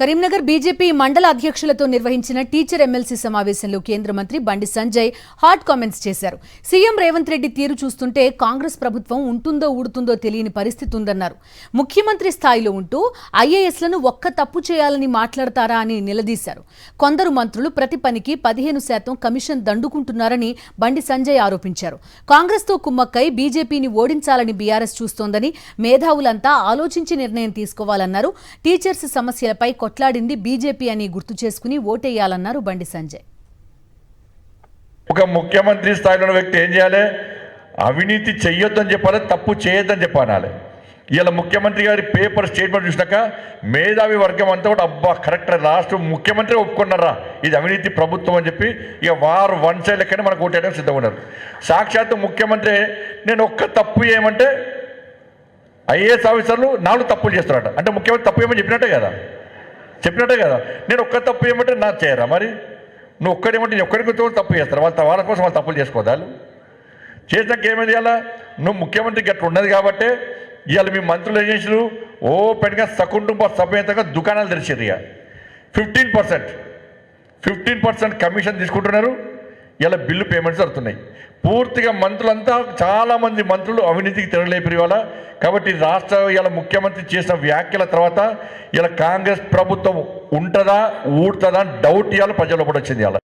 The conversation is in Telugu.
కరీంనగర్ బీజేపీ మండల అధ్యక్షులతో నిర్వహించిన టీచర్ ఎమ్మెల్సీ సమావేశంలో కేంద్ర మంత్రి బండి సంజయ్ హాట్ కామెంట్స్ చేశారు. సీఎం రేవంత్ రెడ్డి తీరు చూస్తుంటే కాంగ్రెస్ ప్రభుత్వం ఉంటుందో ఊడుతుందో తెలియని పరిస్థితి ఉందన్నారు. ముఖ్యమంత్రి స్థాయిలో ఉంటూ ఐఏఎస్లను ఒక్క తప్పు చేయాలని మాట్లాడతారా అని నిలదీశారు. కొందరు మంత్రులు ప్రతి పనికి 15% కమిషన్ దండుకుంటున్నారని బండి సంజయ్ ఆరోపించారు. కాంగ్రెస్తో కుమ్మక్కై బీజేపీని ఓడించాలని బీఆర్ఎస్ చూస్తోందని, మేధావులంతా ఆలోచించి నిర్ణయం తీసుకోవాలన్నారు. టీచర్స్ సమస్యలపై కొట్లాడింది బీజేపీ అని గుర్తు చేసుకుని ఓటేయాలన్నారు బండి సంజయ్. ఒక ముఖ్యమంత్రి స్థాయిలో ఉన్న వ్యక్తి ఏం చేయాలి? అవినీతి చెయ్యొద్దని చెప్పాలి, తప్పు చేయొద్దని చెప్పాలి. ఇలా ముఖ్యమంత్రి గారి పేపర్ స్టేట్మెంట్ చూసినాక మేధావి వర్గం అంతా కూడా అబ్బా కరెక్ట్, లాస్ట్ ముఖ్యమంత్రి ఒప్పుకున్నారా ఇది అవినీతి ప్రభుత్వం అని చెప్పి ఇక వారు వన్ సైడ్ లెక్కనే మనకు ఓటేయడానికి సిద్ధంగా ఉన్నారు. సాక్షాత్తు ముఖ్యమంత్రి నేను ఒక్క తప్పు చేయమంటే ఐఏఎస్ ఆఫీసర్లు 4 తప్పులు చేస్తారట. అంటే ముఖ్యమంత్రి తప్పు ఏమని చెప్పినట్టే కదా. నేను ఒక్క తప్పు ఏమంటే నా చేయరా? మరి నువ్వు ఒక్కడేమంటే నేను ఒక్కడికి తప్పు చేస్తారు, వాళ్ళ కోసం వాళ్ళు తప్పులు చేసుకోదాలు చేసినాక ఏమైంది? ఇలా నువ్వు ముఖ్యమంత్రికి అట్లా ఉన్నది కాబట్టి ఇవాళ మీ మంత్రులు ఏం చేసారు? ఓపెన్గా సకుటుంబ సమేతంగా దుకాణాలు తెరిచారు. ఇక 15% కమిషన్ తీసుకుంటున్నారు. ఇలా బిల్లు పేమెంట్స్ జరుగుతున్నాయి. పూర్తిగా మంత్రులంతా చాలామంది మంత్రులు అవినీతికి తెరలేపారు ఇవాళ. కాబట్టి రాష్ట్ర ఇలా ముఖ్యమంత్రి చేసిన వ్యాఖ్యల తర్వాత ఇలా కాంగ్రెస్ ప్రభుత్వం ఉంటుందా ఊడుతుందా డౌట్ ఇవాళ ప్రజల్లో కూడా వచ్చింది. ఇవాళ